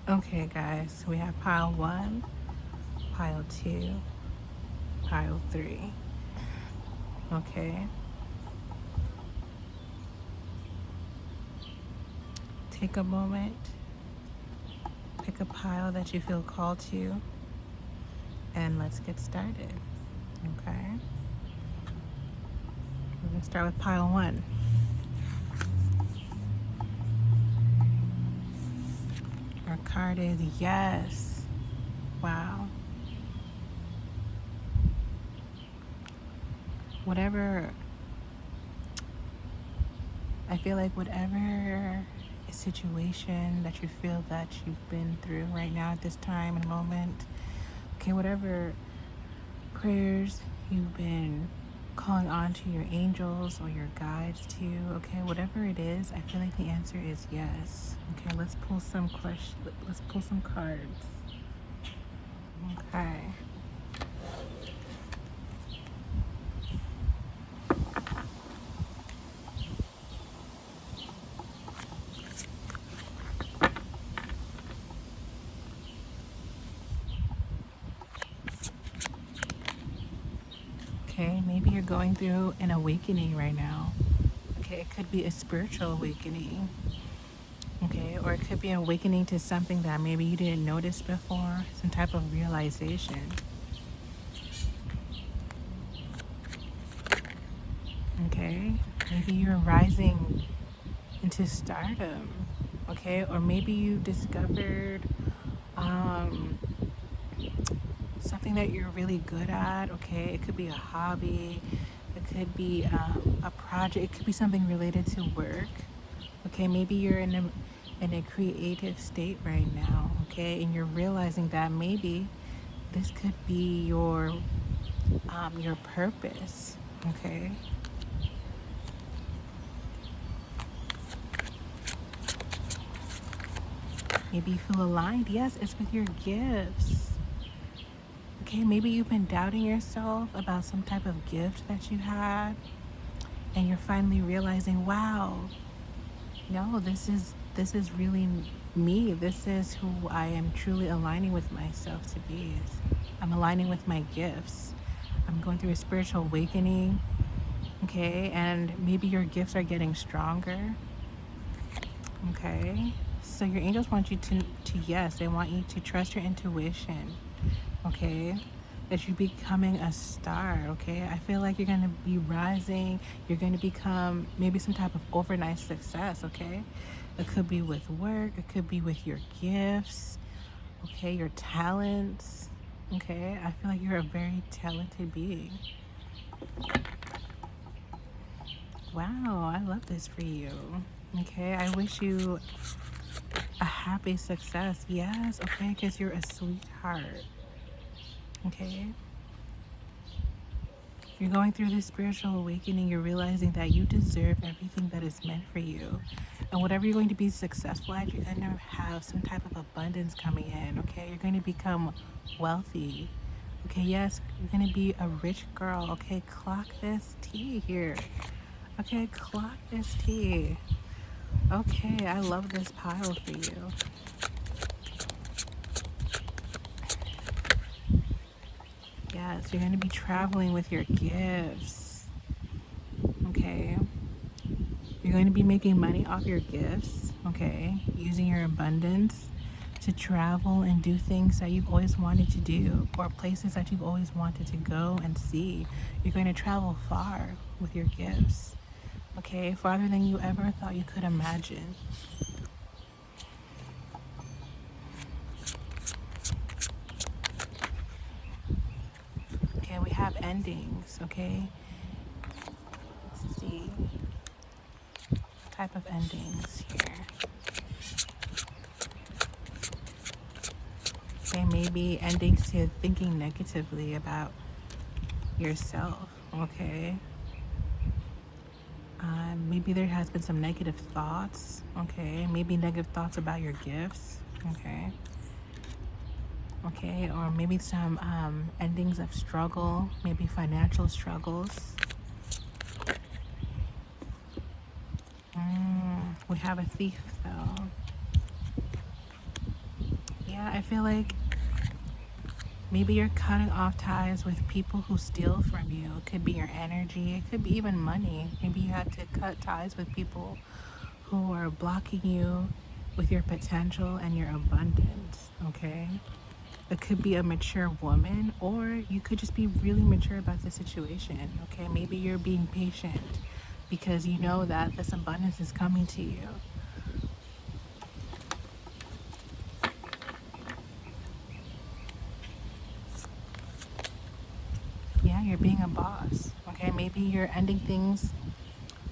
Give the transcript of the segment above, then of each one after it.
Okay, guys, we have pile one, pile two, pile three. Okay, take a moment, pick a pile that you feel called to, and let's get started. Okay, we're gonna start with pile one. Our card is yes. Wow. Whatever, I feel like whatever situation that you feel that you've been through right now at this time and moment, okay, whatever prayers you've been calling on to your angels or your guides to, okay, whatever it is, I feel like the answer is yes. Okay, let's pull some let's pull some cards. Okay. Okay, maybe you're going through an awakening right now. Okay, it could be a spiritual awakening. Okay, or it could be an awakening to something that maybe you didn't notice before, some type of realization. Okay, maybe you're rising into stardom. Okay, or maybe you discovered um, something that you're really good at. Okay, it could be a hobby, it could be a project, it could be something related to work. Okay, maybe you're in a creative state right now. Okay, and you're realizing that maybe this could be your purpose. Okay. Maybe you feel aligned. Yes, it's with your gifts. Okay, maybe you've been doubting yourself about some type of gift that you had, and you're finally realizing, wow, no, this is really me. This is who I am truly aligning with myself to be. I'm aligning with my gifts. I'm going through a spiritual awakening. Okay, and maybe your gifts are getting stronger. Okay, so your angels want you to yes, they want you to trust your intuition. Okay, that you're becoming a star. Okay, I feel like you're going to be rising. You're going to become maybe some type of overnight success. Okay, it could be with work, it could be with your gifts. Okay, your talents. Okay, I feel like you're a very talented being. Wow, I love this for you. Okay, I wish you a happy success. Yes, okay, because you're a sweetheart. Okay, you're going through this spiritual awakening. You're realizing that you deserve everything that is meant for you. And whatever you're going to be successful at, you're going to have some type of abundance coming in. Okay, you're going to become wealthy. Okay, yes, you're going to be a rich girl. Okay, clock this T here. Okay, clock this T. Okay, I love this pile for you. Yes, you're going to be traveling with your gifts. Okay. You're going to be making money off your gifts. Okay. Using your abundance to travel and do things that you've always wanted to do, or places that you've always wanted to go and see. You're going to travel far with your gifts. Okay. Farther than you ever thought you could imagine. Okay. We have endings. Okay. Let's see. Type of endings here. Okay, maybe endings to thinking negatively about yourself. Okay, maybe there has been some negative thoughts. Okay, maybe negative thoughts about your gifts. Okay, okay, or maybe some endings of struggle, maybe financial struggles. We have a thief though. Yeah, I feel like maybe you're cutting off ties with people who steal from you. It could be your energy, it could be even money. Maybe you had to cut ties with people who are blocking you with your potential and your abundance, okay? It could be a mature woman, or you could just be really mature about the situation, okay? Maybe you're being patient because you know that this abundance is coming to you. Yeah, you're being a boss, okay? Maybe you're ending things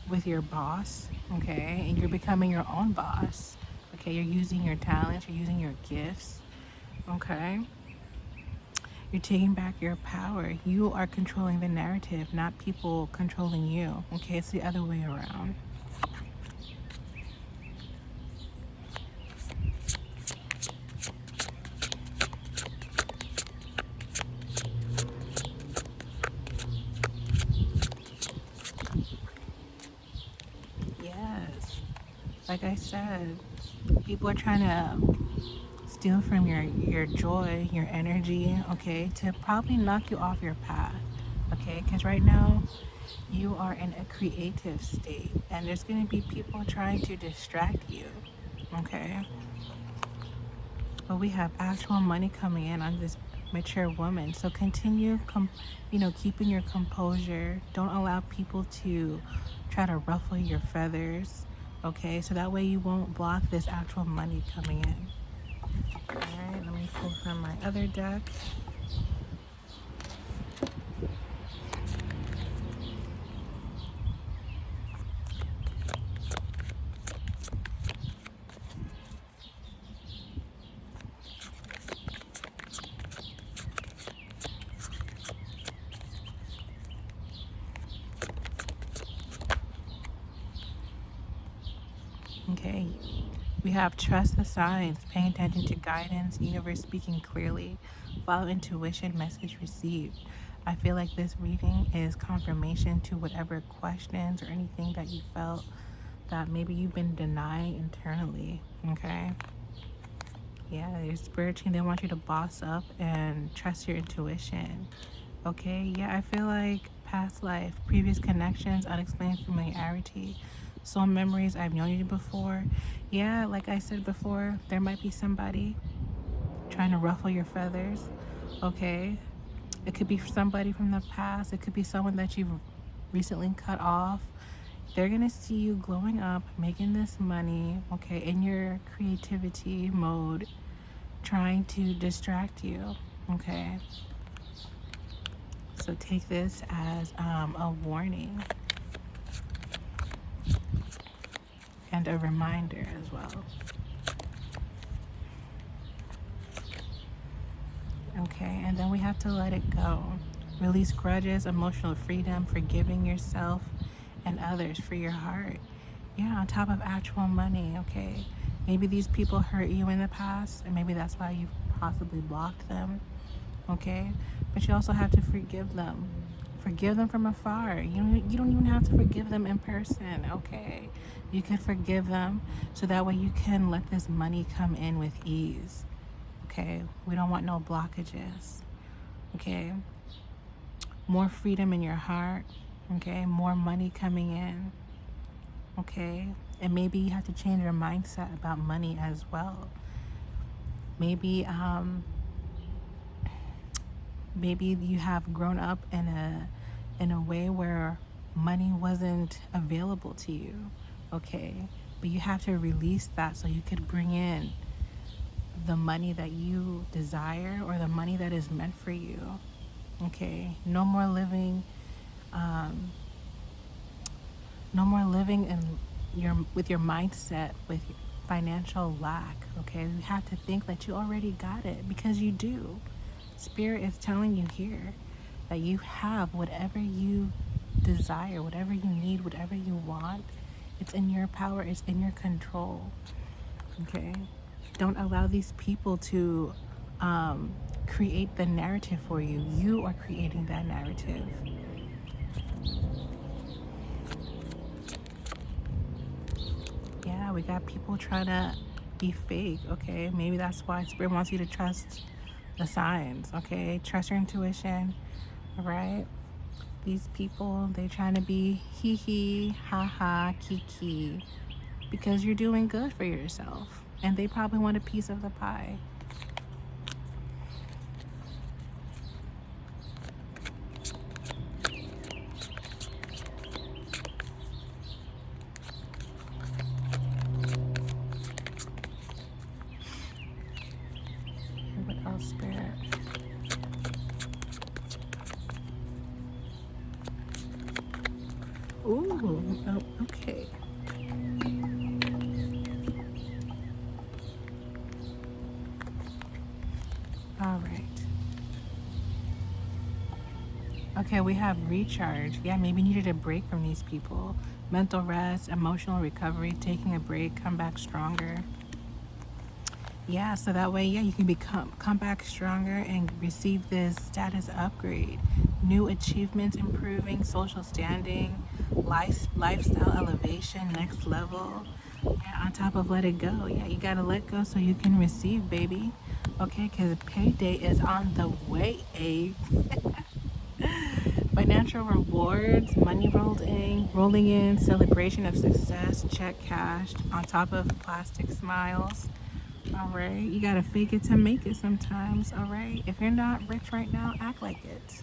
with your boss, okay? And you're becoming your own boss, okay? You're using your talents, you're using your gifts, okay? You're taking back your power. You are controlling the narrative, not people controlling you, okay? It's the other way around. Yes. Like I said, people are trying to steal from your joy, your energy, okay, to probably knock you off your path, okay? Because right now you are in a creative state, and there's going to be people trying to distract you, okay? But we have actual money coming in on this mature woman, so continue keeping your composure. Don't allow people to try to ruffle your feathers, okay? So that way you won't block this actual money coming in. All right, let me pull from my other deck. Okay, we have trust the signs, paying attention to guidance, universe speaking clearly, follow intuition, message received. I feel like this reading is confirmation to whatever questions or anything that you felt that maybe you've been denying internally, okay? Yeah, your spirit team, they want you to boss up and trust your intuition, okay? Yeah, I feel like past life, previous connections, unexplained familiarity, soul memories, I've known you before. Yeah, like I said before, there might be somebody trying to ruffle your feathers, okay? It could be somebody from the past. It could be someone that you've recently cut off. They're gonna see you glowing up, making this money, okay, in your creativity mode, trying to distract you, okay? So take this as a warning and a reminder as well. Okay, and then we have to let it go. Release grudges, emotional freedom, forgiving yourself and others for your heart. Yeah, on top of actual money, okay? Maybe these people hurt you in the past, and maybe that's why you've possibly blocked them, okay? But you also have to forgive them. Forgive them from afar. You don't even have to forgive them in person, okay? You can forgive them so that way you can let this money come in with ease, okay? We don't want no blockages, okay? More freedom in your heart, okay? More money coming in, okay? And maybe you have to change your mindset about money as well. Maybe maybe you have grown up in a way where money wasn't available to you, okay? But you have to release that so you could bring in the money that you desire, or the money that is meant for you, okay? No more living in with your mindset with financial lack, okay? You have to think that you already got it, because you do. Spirit is telling you here that you have whatever you desire, whatever you need, whatever you want. It's in your power, it's in your control, okay? Don't allow these people to create the narrative for you. You are creating that narrative. Yeah, we got people trying to be fake, okay? Maybe that's why Spirit wants you to trust the signs, okay? Trust your intuition, all right? These people, they're trying to be hee hee, ha ha, kiki, because you're doing good for yourself. And they probably want a piece of the pie. What else, Spirit? Ooh, oh, okay. All right. Okay, we have recharge. Yeah, maybe you needed a break from these people. Mental rest, emotional recovery, taking a break, come back stronger. Yeah, so that way, yeah, you can come back stronger and receive this status upgrade. New achievements, improving social standing, lifestyle elevation, next level. Yeah, on top of let it go. Yeah, you gotta let go so you can receive, baby. Okay, because payday is on the way, eh? Financial rewards, money rolling in, celebration of success, check cashed, on top of plastic smiles. All right, you gotta fake it to make it sometimes. All right, if you're not rich right now, act like it.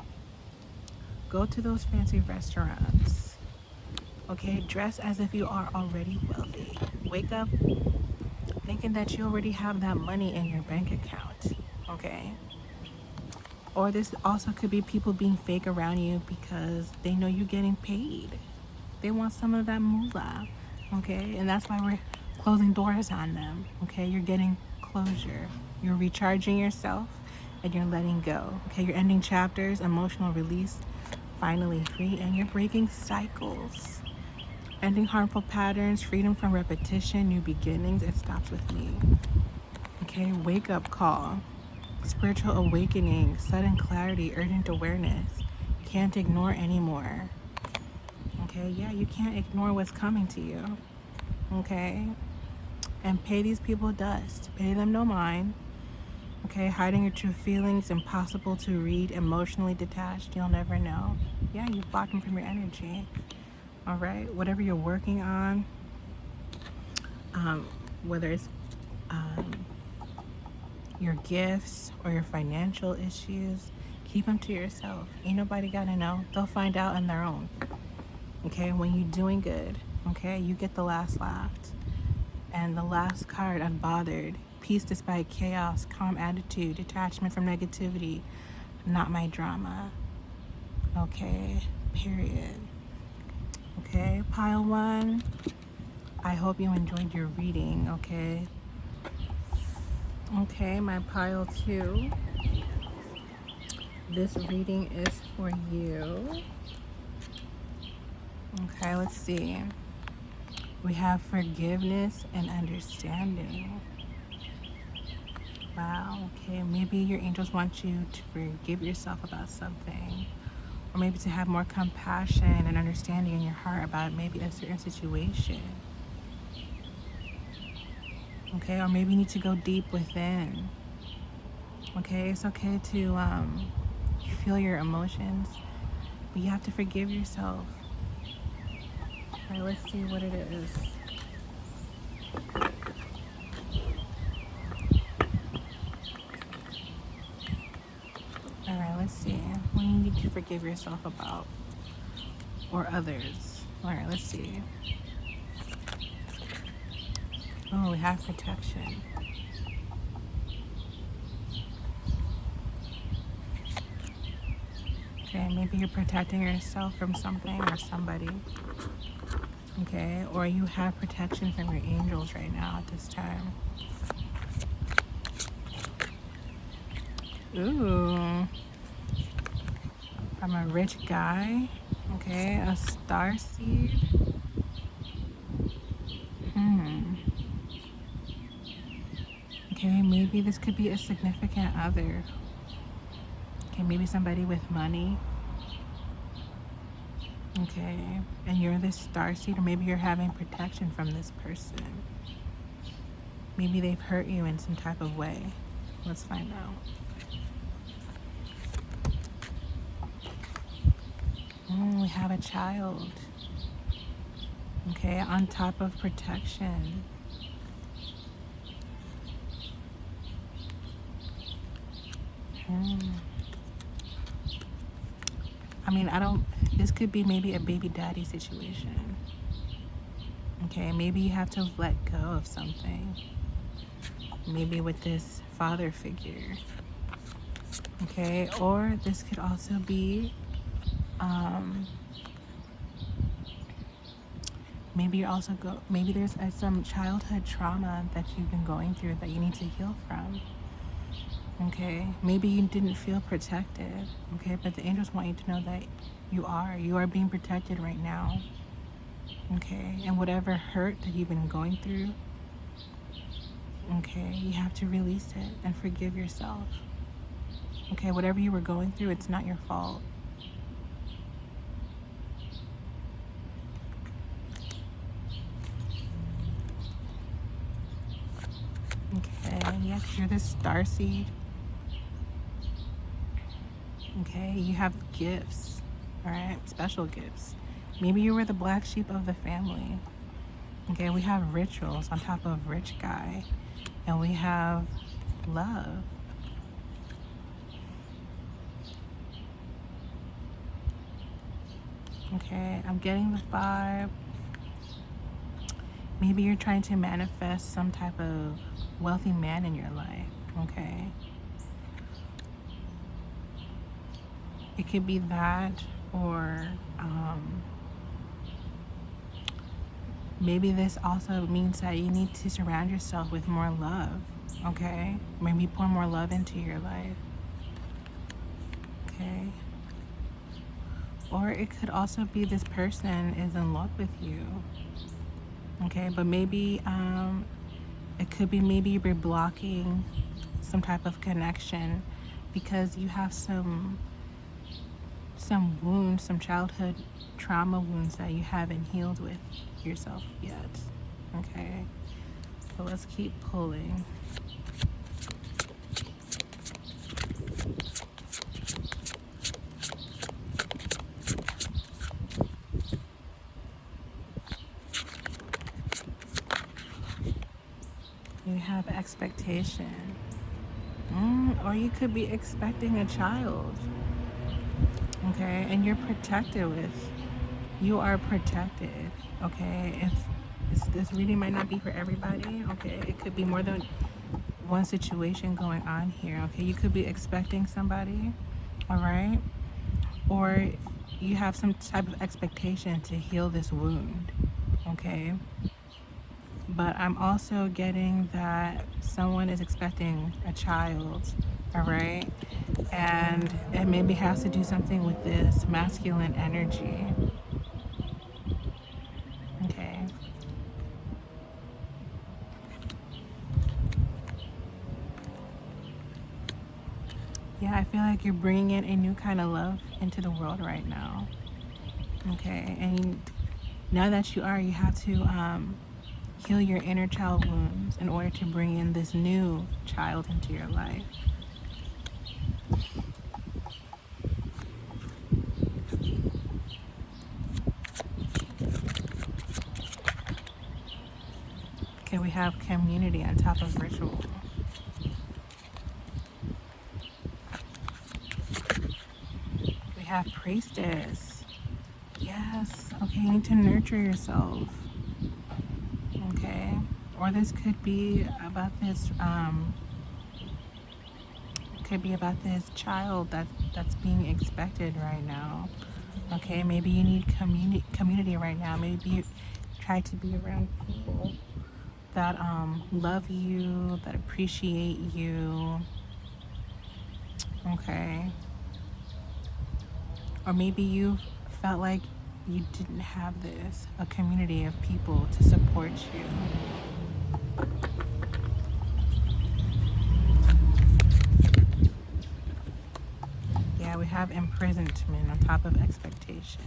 Go to those fancy restaurants. Okay, dress as if you are already wealthy. Wake up thinking that you already have that money in your bank account. Okay, or this also could be people being fake around you because they know you're getting paid. They want some of that moolah, okay? And that's why we're closing doors on them, okay? You're getting closure. You're recharging yourself and you're letting go, okay? You're ending chapters, emotional release, finally free, and you're breaking cycles. Ending harmful patterns, freedom from repetition, new beginnings. It stops with me, okay? Wake up call. Spiritual awakening, sudden clarity, urgent awareness. Can't ignore anymore. Okay, yeah, you can't ignore what's coming to you. Okay? And pay these people dust. Pay them no mind. Okay, hiding your true feelings, impossible to read, emotionally detached, you'll never know. Yeah, you block them from your energy. All right, whatever you're working on, whether it's your gifts or your financial issues, keep them to yourself. Ain't nobody gotta know. They'll find out on their own. Okay, when you're doing good, okay, you get the last laugh. And the last card, unbothered. Peace despite chaos, calm attitude, detachment from negativity, not my drama. Okay, period. Okay, pile one. I hope you enjoyed your reading, okay? Okay, my pile two. This reading is for you. Okay, let's see. We have forgiveness and understanding. Wow, okay, maybe your angels want you to forgive yourself about something, or maybe to have more compassion and understanding in your heart about maybe a certain situation. Okay, or maybe you need to go deep within. Okay, it's okay to feel your emotions, but you have to forgive yourself. All right, let's see what it is. All right, let's see. What do you need to forgive yourself about, or others? All right, let's see. Oh, we have protection. Okay, maybe you're protecting yourself from something or somebody. Okay, or you have protection from your angels right now at this time. Ooh, from a rich guy. Okay, a star seed. Okay, maybe this could be a significant other. Okay, maybe somebody with money. Okay, and you're this star seed, or maybe you're having protection from this person. Maybe they've hurt you in some type of way. Let's find out. We have a child. Okay, on top of protection. I mean, this could be maybe a baby daddy situation. Okay, maybe you have to let go of something. Maybe with this father figure. Okay, or this could also be, maybe there's some childhood trauma that you've been going through that you need to heal from. Okay, maybe you didn't feel protected. Okay, but the angels want you to know that you are being protected right now. Okay, and whatever hurt that you've been going through, okay, you have to release it and forgive yourself. Okay, whatever you were going through, it's not your fault. Okay, yes, you're the starseed. Okay, you have gifts, all right, special gifts. Maybe you were the black sheep of the family. Okay, we have rituals on top of rich guy, and we have love. Okay, I'm getting the vibe. Maybe you're trying to manifest some type of wealthy man in your life, okay? It could be that, or maybe this also means that you need to surround yourself with more love, okay? Maybe pour more love into your life, okay? Or it could also be this person is in love with you, okay? But maybe it could be maybe you're blocking some type of connection because you have some wounds, some childhood trauma wounds that you haven't healed with yourself yet. Okay, so let's keep pulling. You have expectation, or you could be expecting a child. Okay, and you're protected with. You are protected. Okay, if this reading might not be for everybody. Okay, it could be more than one situation going on here. Okay, you could be expecting somebody, all right, or you have some type of expectation to heal this wound. Okay, but I'm also getting that someone is expecting a child, all right, and it maybe has to do something with this masculine energy. Okay. Yeah, I feel like you're bringing in a new kind of love into the world right now. Okay, and now that you have to heal your inner child wounds in order to bring in this new child into your life. Okay, we have community on top of ritual. We have priestess. Yes, okay, you need to nurture yourself. Okay, or this could be about this child that's being expected right now. Okay, maybe you need community right now. Maybe you try to be around people that love you, that appreciate you. Okay, or maybe you felt like you didn't have a community of people to support you. Yeah, we have imprisonment on top of expectation.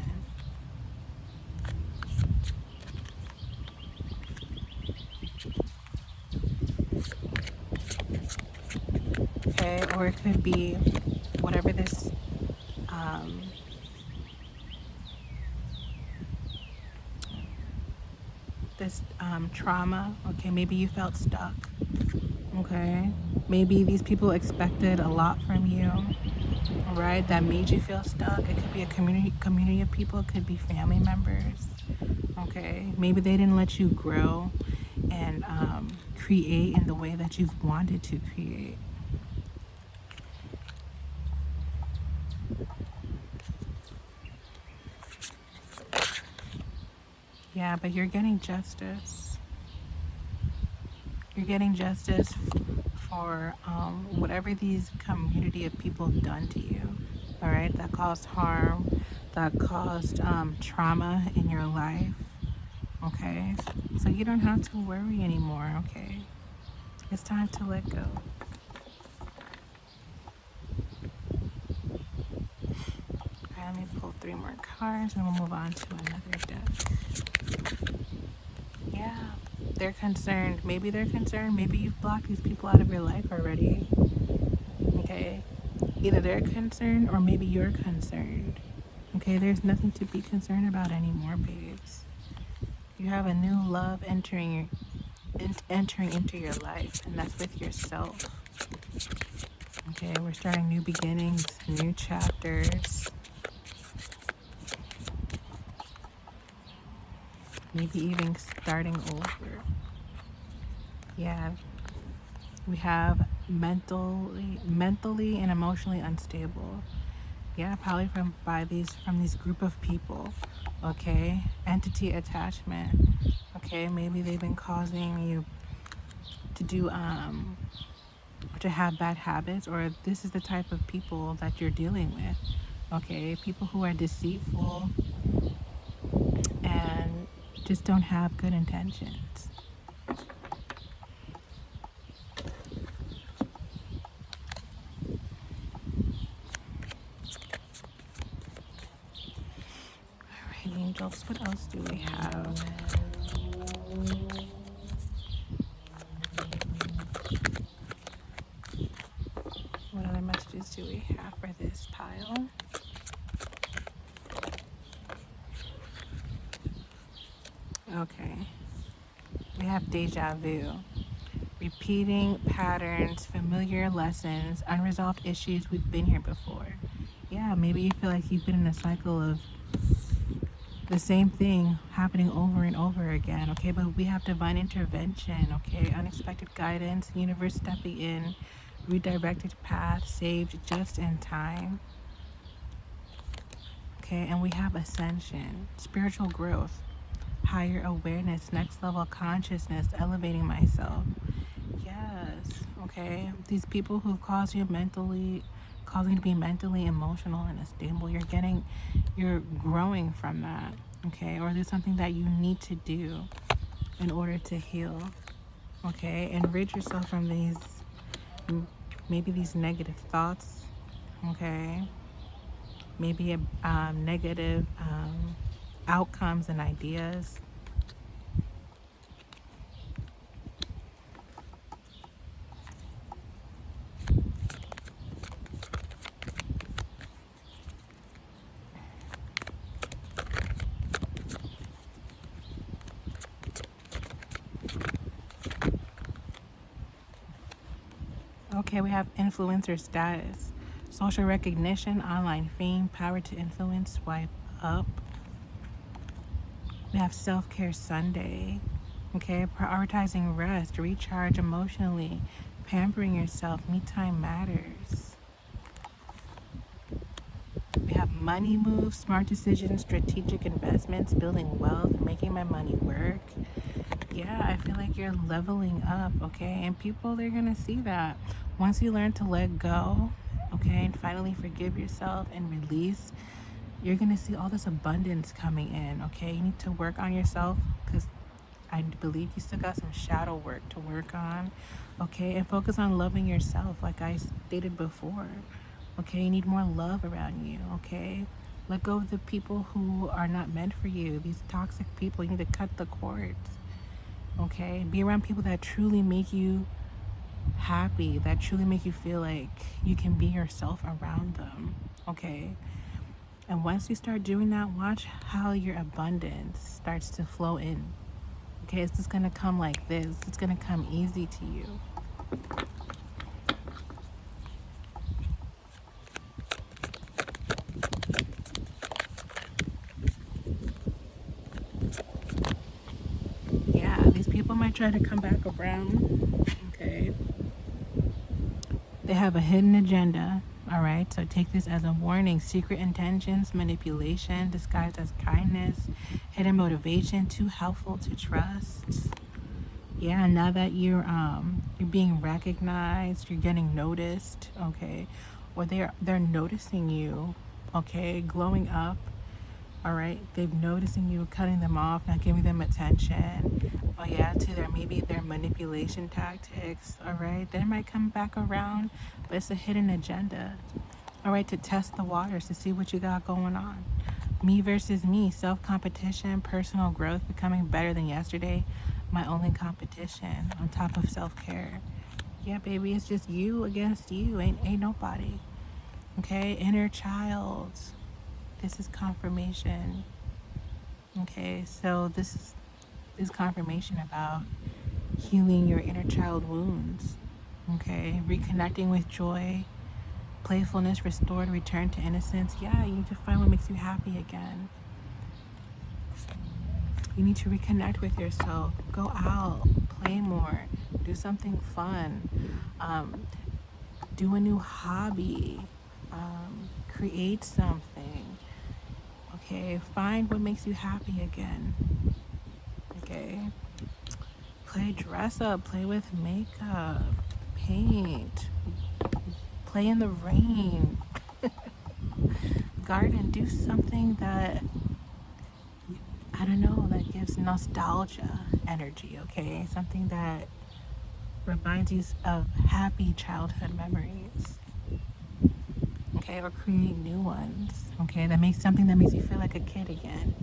okay? Or it could be whatever this um, trauma, okay? Maybe you felt stuck, okay? Maybe these people expected a lot from you, all right? That made you feel stuck. It could be a community of people. It could be family members, okay? Maybe they didn't let you grow and create in the way that you've wanted to create. Yeah, but you're getting justice. You're getting justice for whatever these community of people have done to you, all right? That caused harm, that caused trauma in your life, okay? So you don't have to worry anymore, okay? It's time to let go. All right, let me pull 3 more cards and we'll move on to another deck. Yeah, they're concerned. Maybe they're concerned. Maybe you've blocked these people out of your life already. Okay? Either they're concerned or maybe you're concerned. Okay? There's nothing to be concerned about anymore, babes. You have a new love entering into your life, and that's with yourself. Okay? We're starting new beginnings, new chapters. Maybe even starting over. Yeah. We have mentally and emotionally unstable. Yeah, probably from these group of people. Okay, entity attachment. Okay, maybe they've been causing you to do to have bad habits, or this is the type of people that you're dealing with. Okay, people who are deceitful and just don't have good intentions. All right, angels, what else do we have? What other messages do we have for this pile? Okay, we have deja vu. Repeating patterns, familiar lessons, unresolved issues. We've been here before. Yeah, maybe you feel like you've been in a cycle of the same thing happening over and over again, okay? But we have divine intervention, okay? Unexpected guidance, universe stepping in, redirected path, saved just in time, okay? And we have ascension, spiritual growth, higher awareness, next level consciousness, elevating myself. Yes, okay? These people who cause you to be mentally, emotional, and unstable, you're growing from that, okay? Or there's something that you need to do in order to heal, okay? And rid yourself from maybe these negative thoughts, okay? Maybe negative outcomes and ideas. Okay, we have influencer status, social recognition, online fame, power to influence, swipe up. We have self-care Sunday, okay, prioritizing rest, recharge emotionally, pampering yourself, me time matters. We have money moves, smart decisions, strategic investments, building wealth, making my money work. Yeah, I feel like you're leveling up, okay? And people, they're gonna see that. Once you learn to let go, okay, and finally forgive yourself and release, you're gonna see all this abundance coming in, okay? You need to work on yourself because I believe you still got some shadow work to work on, okay? And focus on loving yourself, like I stated before, okay? You need more love around you, okay? Let go of the people who are not meant for you, these toxic people. You need to cut the cords. Okay, be around people that truly make you happy, that truly make you feel like you can be yourself around them. Okay. And once you start doing that, watch how your abundance starts to flow in. Okay, it's just gonna come like this. It's gonna come easy to you. Yeah, these people might try to come back around. Okay. They have a hidden agenda. All right, so take this as a warning. Secret intentions, manipulation, disguised as kindness, hidden motivation, too helpful to trust. Yeah, now that you're being recognized, you're getting noticed, okay, or they're noticing you, okay, glowing up. All right, they're noticing you, cutting them off, not giving them attention. Oh yeah, to their manipulation tactics. All right, they might come back around, but it's a hidden agenda. All right, to test the waters, to see what you got going on. Me versus me, self-competition, personal growth, becoming better than yesterday, my only competition on top of self-care. Yeah, baby, it's just you against you. Ain't nobody. Okay, inner child. This is confirmation. Okay, so this is confirmation about healing your inner child wounds. Okay, reconnecting with joy, playfulness restored, return to innocence. Yeah, you need to find what makes you happy again. You need to reconnect with yourself. Go out, play more, do something fun, do a new hobby, create something. Okay, find what makes you happy again. Okay, play dress up, play with makeup, paint, play in the rain, garden, do something that, I don't know, that gives nostalgia energy, okay? Something that reminds you of happy childhood memories, okay? Or create new ones, okay? That makes something that makes you feel like a kid again.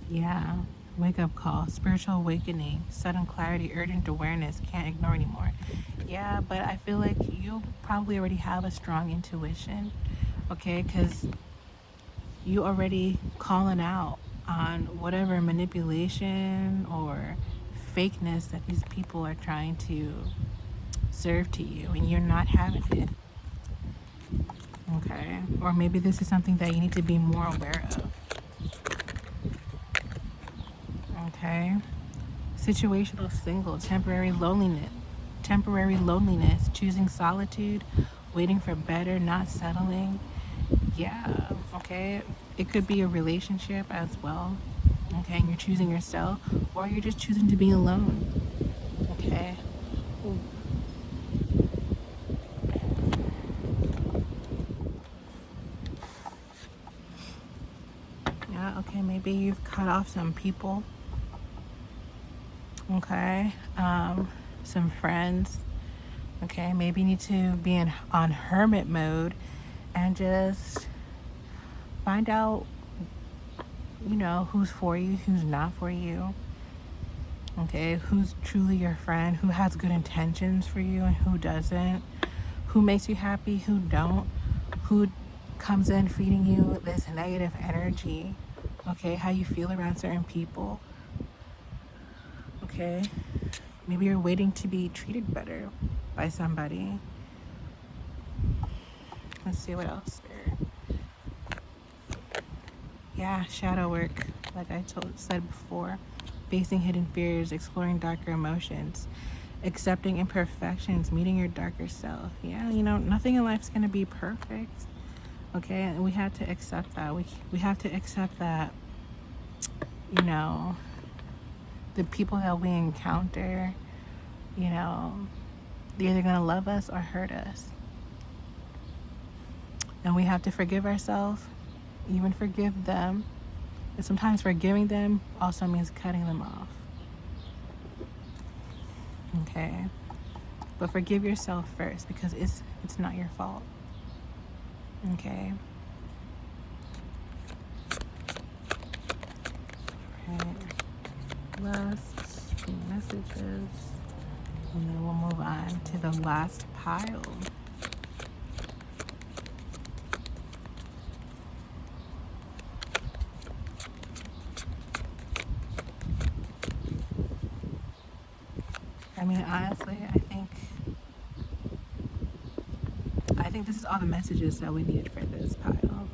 Yeah, wake up call, spiritual awakening, sudden clarity, urgent awareness, can't ignore anymore. Yeah, but I feel like you probably already have a strong intuition, okay? Because you already calling out on whatever manipulation or fakeness that these people are trying to serve to you, and you're not having it. Okay, or maybe this is something that you need to be more aware of. Okay, situational single, temporary loneliness, choosing solitude, waiting for better, not settling. Yeah, okay, it could be a relationship as well. Okay, and you're choosing yourself, or you're just choosing to be alone. Okay. Yeah, okay, maybe you've cut off some people. Okay, some friends. Okay, maybe you need to be on hermit mode and just find out, who's for you, who's not for you. Okay, who's truly your friend, who has good intentions for you and who doesn't, who makes you happy, who don't, who comes in feeding you this negative energy. Okay, how you feel around certain people. Okay, maybe you're waiting to be treated better by somebody. Let's see what else there. Yeah, shadow work, like I said before. Facing hidden fears, exploring darker emotions, accepting imperfections, meeting your darker self. Yeah, nothing in life's gonna be perfect. Okay, and we have to accept that. We have to accept that, you know, the people that we encounter, they're either gonna love us or hurt us. And we have to forgive ourselves, even forgive them. And sometimes forgiving them also means cutting them off. Okay? But forgive yourself first, because it's not your fault. Okay? messages. And then we'll move on to the last pile. I mean, honestly, I think this is all the messages that we needed for this pile.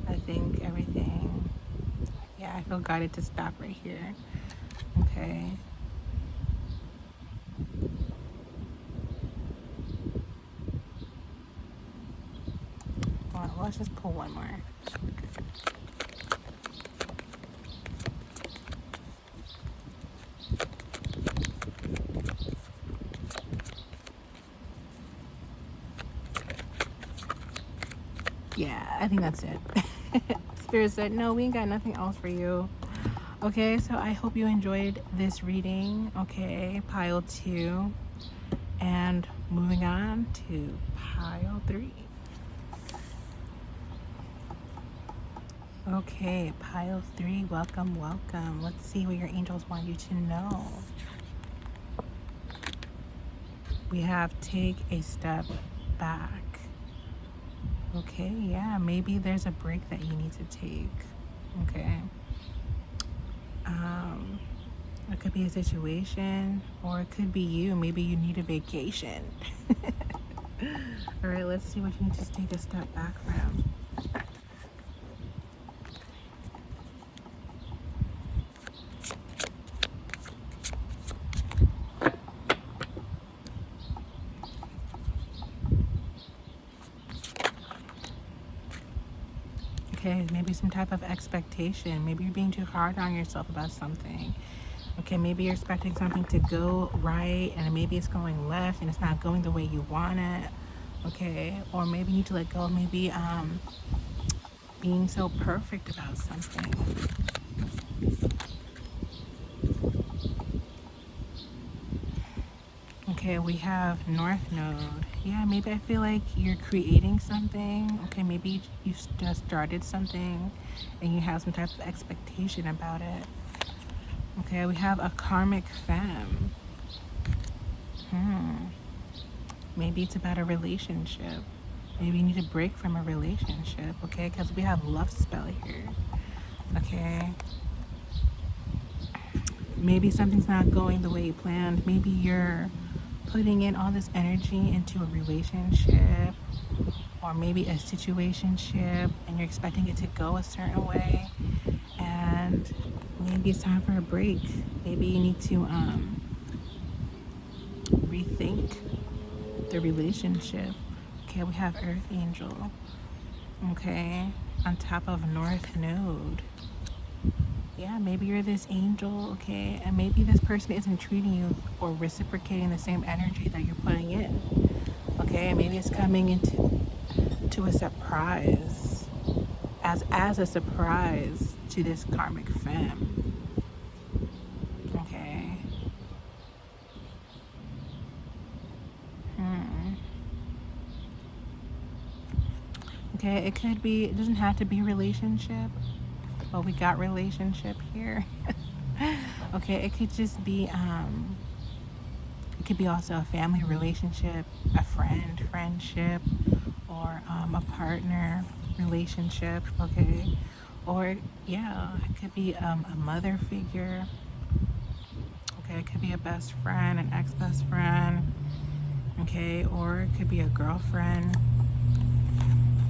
I think everything, yeah, I feel guided to stop right here. Okay. Well, let's just pull one more. Yeah, I think that's it. Spirit said, no, we ain't got nothing else for you. Okay, so I hope you enjoyed this reading. Okay, pile 2. And moving on to pile 3. Okay, pile 3, welcome, welcome. Let's see what your angels want you to know. We have take a step back. Okay, yeah, maybe there's a break that you need to take. Okay. It could be a situation, or it could be you. Maybe you need a vacation. All right, let's see what you need to take a step back from. Okay, maybe some type of expectation. Maybe you're being too hard on yourself about something. Okay, maybe you're expecting something to go right and maybe it's going left and it's not going the way you want it. Okay, or maybe you need to let go of maybe being so perfect about something. Okay, we have North Node. Yeah, maybe I feel like you're creating something. Okay, maybe you just started something and you have some type of expectation about it. Okay, we have a karmic femme. Maybe it's about a relationship. Maybe you need a break from a relationship, okay? Because we have love spell here, okay? Maybe something's not going the way you planned. Maybe you're putting in all this energy into a relationship or maybe a situationship and you're expecting it to go a certain way, and maybe it's time for a break. Maybe you need to rethink the relationship. Okay, we have Earth Angel, okay, on top of North Node. Yeah, maybe you're this angel, okay, and maybe this person isn't treating you or reciprocating the same energy that you're putting in, okay? Maybe it's coming into a surprise, as a surprise to this karmic femme, okay? Okay, it could be, it doesn't have to be a relationship, but we got relationship here. Okay, it could just be it could be also a family relationship, a friendship, or a partner relationship, okay? Or yeah, it could be a mother figure. Okay, it could be a best friend, an ex-best friend, okay? Or it could be a girlfriend,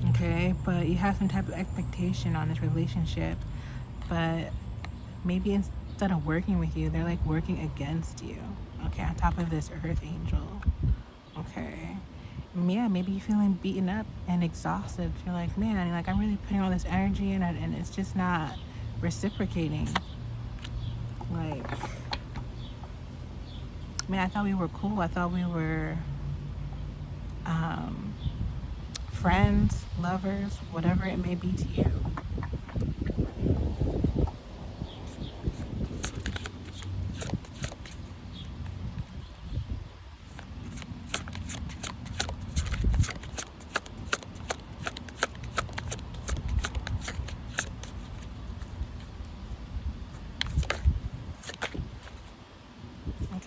okay? But you have some type of expectation on this relationship, but maybe instead of working with you, they're like working against you, okay, on top of this Earth Angel, okay? Yeah, maybe you're feeling beaten up and exhausted. You're like, man, like I'm really putting all this energy in it and it's just not reciprocating. Like, man, I thought we were cool. I thought we were friends, lovers, whatever it may be to you.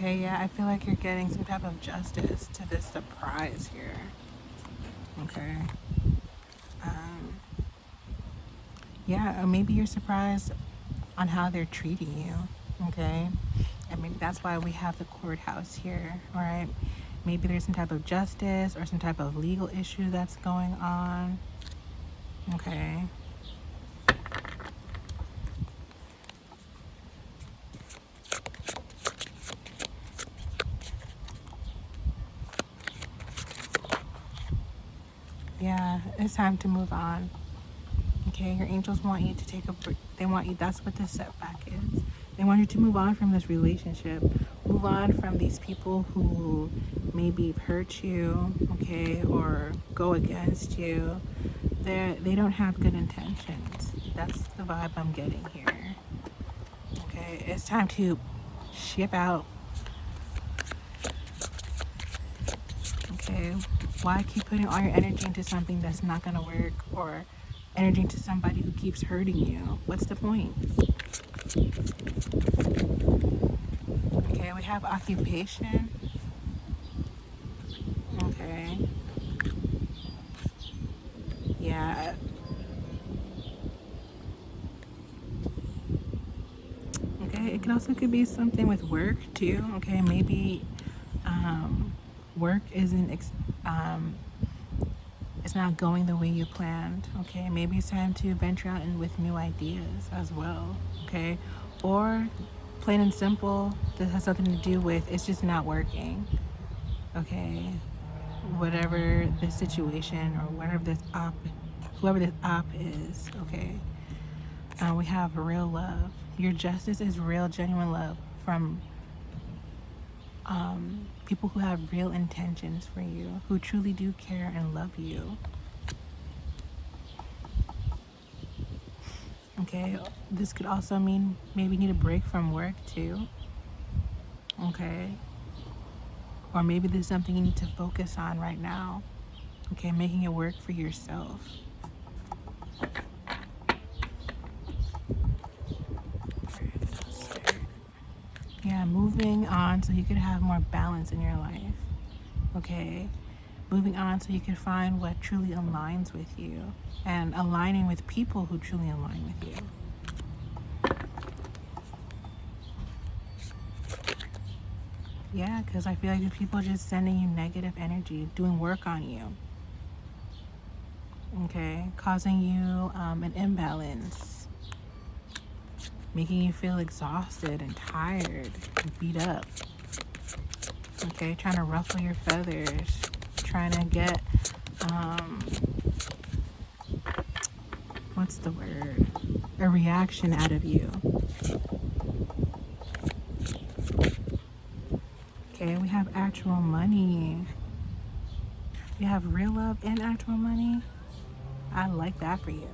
Okay, yeah, I feel like you're getting some type of justice to this surprise here. Okay. Um, yeah, or maybe you're surprised on how they're treating you. Okay. And maybe that's why we have the courthouse here. All right. Maybe there's some type of justice or some type of legal issue that's going on. Okay. Yeah, it's time to move on. Okay, your angels want you to take a break. They want you, that's what this setback is. They want you to move on from this relationship. Move on from these people who maybe hurt you, okay, or go against you. They don't have good intentions. That's the vibe I'm getting here. Okay, it's time to ship out. Okay, why keep putting all your energy into something that's not gonna work, or energy into somebody who keeps hurting you? What's the point? Okay, we have occupation. Okay, yeah. Okay, it could be something with work too. Okay, maybe work isn't it's not going the way you planned. Okay, maybe it's time to venture out and with new ideas as well. Okay, or plain and simple, this has something to do with it's just not working. Okay, whatever the situation or whatever whoever this op is. Okay, we have real love. Your justice is real, genuine love from people who have real intentions for you, who truly do care and love you. Okay, this could also mean maybe you need a break from work too. Okay, or maybe there's something you need to focus on right now. Okay, making it work for yourself. Yeah, moving on so you could have more balance in your life. Okay, moving on so you can find what truly aligns with you and aligning with people who truly align with you. Yeah, because I feel like the people are just sending you negative energy, doing work on you. Okay, causing you an imbalance, making you feel exhausted and tired and beat up. Okay, trying to ruffle your feathers, trying to get, what's the word? A reaction out of you. Okay, we have actual money. We have real love and actual money. I like that for you.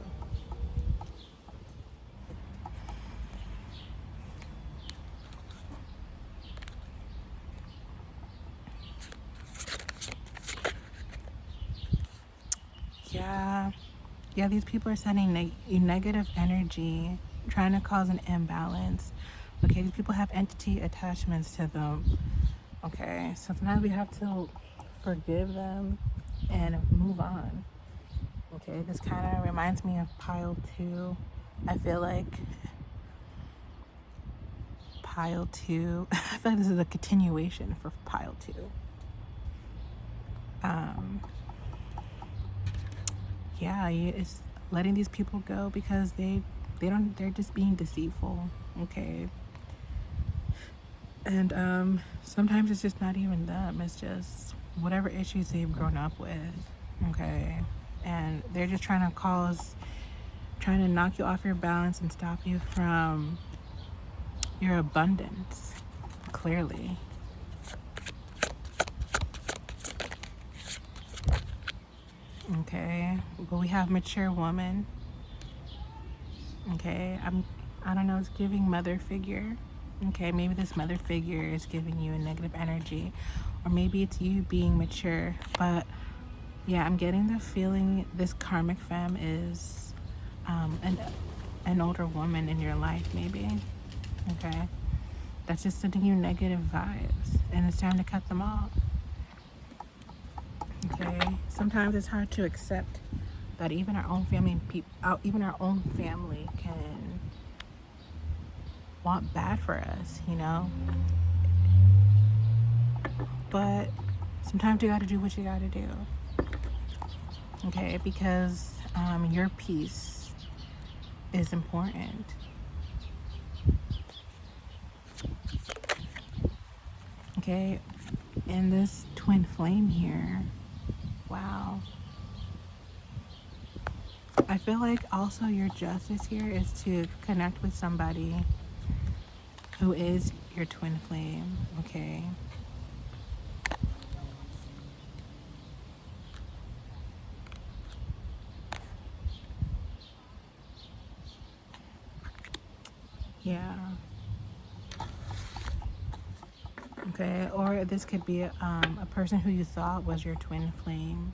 Yeah. Yeah, these people are sending negative energy, trying to cause an imbalance. Okay, these people have entity attachments to them. Okay, so sometimes we have to forgive them and move on. Okay, this kind of reminds me of pile two. I feel like pile two, I feel like this is a continuation for pile two. Um, yeah, it's letting these people go because they're just being deceitful. Okay, and sometimes it's just not even them, it's just whatever issues they've grown up with. Okay, and they're just trying to knock you off your balance and stop you from your abundance, clearly. Okay, but we have mature woman. Okay, I don't know, it's giving mother figure. Okay, maybe this mother figure is giving you a negative energy, or maybe it's you being mature. But yeah, I'm getting the feeling this karmic femme is an older woman in your life, maybe. Okay, that's just sending you negative vibes, and it's time to cut them off. Okay, sometimes it's hard to accept that even our own family even our own family can want bad for us, you know. But sometimes you got to do what you got to do. Okay, because your peace is important. Okay, in this twin flame here, wow. I feel like also your justice here is to connect with somebody who is your twin flame, okay? Yeah. Okay, or this could be a person who you thought was your twin flame.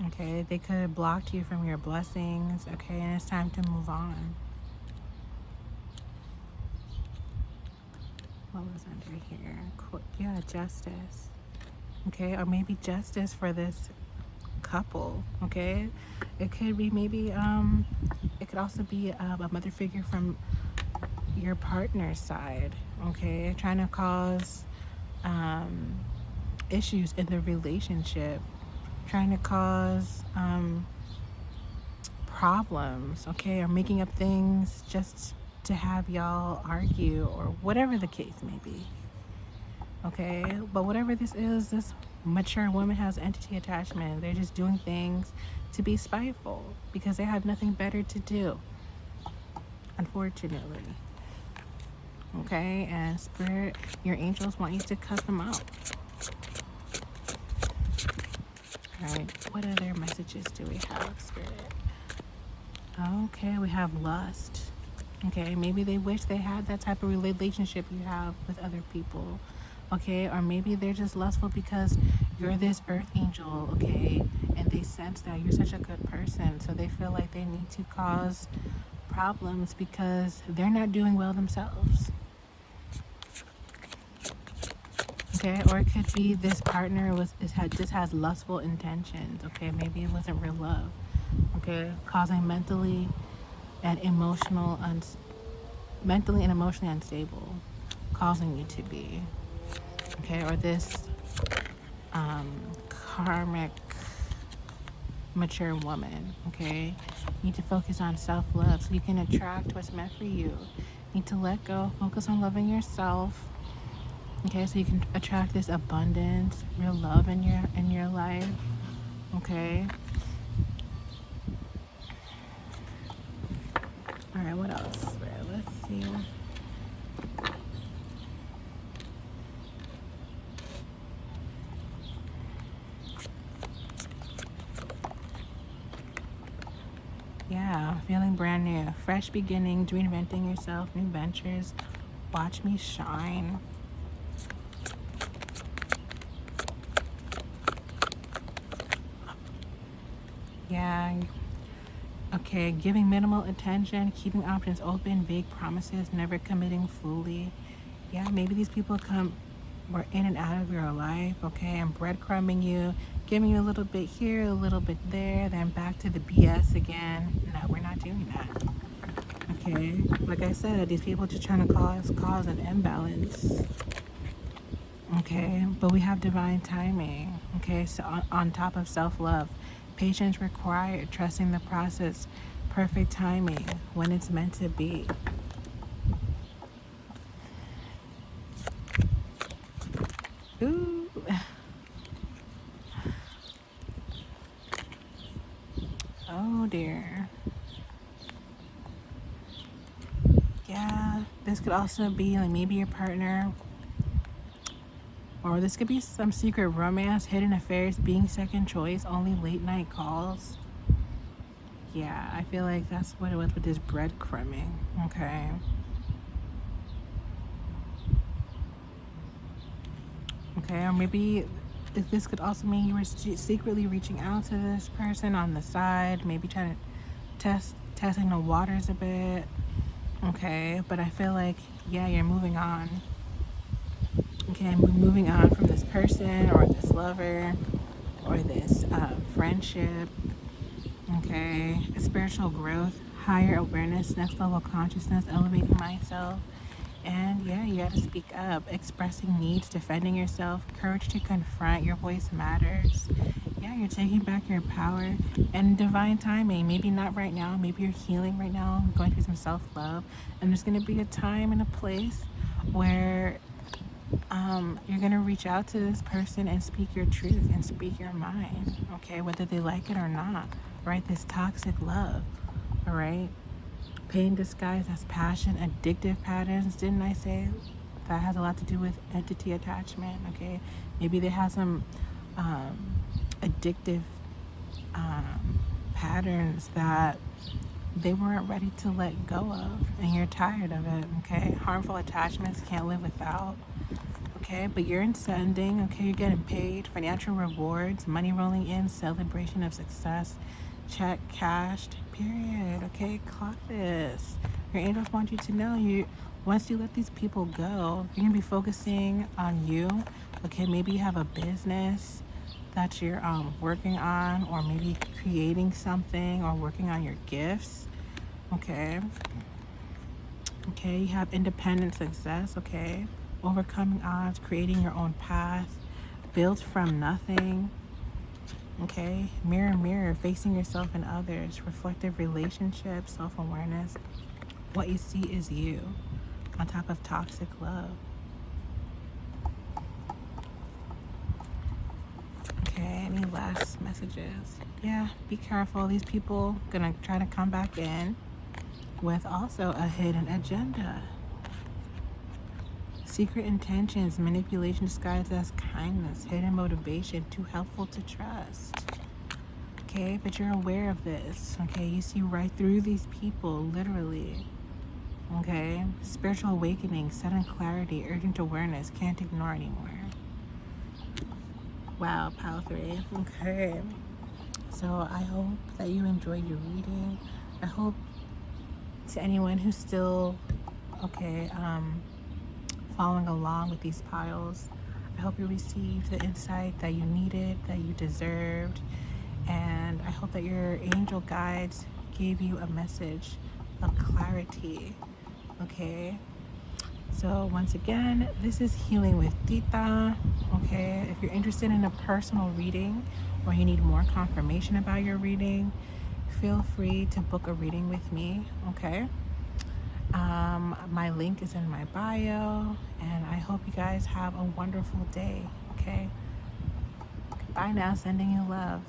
Okay, they could have blocked you from your blessings, okay, and it's time to move on. What was under here? Yeah, justice. Okay, or maybe justice for this couple, okay? It could be maybe, it could also be a mother figure from your partner's side, okay? Trying to cause issues in the relationship, trying to cause problems, okay? Or making up things just to have y'all argue, or whatever the case may be, okay? But whatever this is, this mature woman has entity attachment. They're just doing things to be spiteful because they have nothing better to do, unfortunately. Okay, and Spirit, your angels want you to cut them out. All right, what other messages do we have, Spirit? Okay, we have lust. Okay, maybe they wish they had that type of relationship you have with other people. Okay, or maybe they're just lustful because you're this earth angel, okay, and they sense that you're such a good person, so they feel like they need to cause problems because they're not doing well themselves. Okay, or it could be this partner just has lustful intentions. Okay, maybe it wasn't real love. Okay, causing mentally and emotionally unstable, causing you to be. Okay, or this karmic mature woman. Okay, you need to focus on self-love so you can attract what's meant for you. You need to let go, focus on loving yourself. Okay, so you can attract this abundance, real love in your life. Okay. All right, what else? Let's see. Yeah, feeling brand new, fresh beginnings, reinventing yourself, new ventures. Watch me shine. Yeah. Okay, giving minimal attention, keeping options open, vague promises, never committing fully. Yeah, maybe these people were in and out of your life, okay, and breadcrumbing you, giving you a little bit here, a little bit there, then back to the BS again. No, we're not doing that. Okay, like I said, these people just trying to cause an imbalance. Okay, but we have divine timing. Okay, so on top of self-love, patience required, trusting the process, perfect timing when it's meant to be. Ooh. Oh dear. Yeah, this could also be like maybe your partner, or this could be some secret romance, hidden affairs, being second choice, only late night calls. Yeah, I feel like that's what it was with this breadcrumbing. Okay. Okay, or maybe this could also mean you were secretly reaching out to this person on the side, maybe trying to testing the waters a bit. Okay, but I feel like, yeah, you're moving on. Okay, I'm moving on from this person or this lover or this friendship. Okay, spiritual growth, higher awareness, next level consciousness, elevating myself. And yeah, you gotta speak up, expressing needs, defending yourself, courage to confront, your voice matters. Yeah, you're taking back your power and divine timing. Maybe not right now, maybe you're healing right now, going through some self love, and there's gonna be a time and a place where you're gonna reach out to this person and speak your truth and speak your mind, okay, whether they like it or not, right? This toxic love, all right? Pain disguised as passion, addictive patterns. Didn't I say that has a lot to do with entity attachment? Okay, maybe they have some addictive patterns that they weren't ready to let go of, and you're tired of it. Okay, harmful attachments, can't live without. Okay, but you're ascending. Okay, you're getting paid, financial rewards, money rolling in, celebration of success, check cashed, period. Okay, clock this. Your angels want you to know you, once you let these people go, you're gonna be focusing on you. Okay, maybe you have a business that you're working on, or maybe creating something, or working on your gifts. Okay, okay, you have independent success. Okay, overcoming odds, creating your own path, built from nothing. Okay, mirror, mirror, facing yourself and others, reflective relationships, self awareness. What you see is you, on top of toxic love. Okay, any last messages? Yeah, be careful. These people gonna try to come back in with also a hidden agenda. Secret intentions, manipulation disguised as kindness, hidden motivation, too helpful to trust. Okay, but you're aware of this. Okay, you see right through these people, literally. Okay, spiritual awakening, sudden clarity, urgent awareness, can't ignore anymore. Wow, pile 3. Okay, so I hope that you enjoyed your reading. I hope, to anyone who's still okay, following along with these piles, I hope you received the insight that you needed, that you deserved, and I hope that your angel guides gave you a message of clarity. Okay, so once again, this is Healing with Tita. Okay, if you're interested in a personal reading or you need more confirmation about your reading, feel free to book a reading with me. Okay, my link is in my bio, and I hope you guys have a wonderful day. Okay, bye now, sending you love.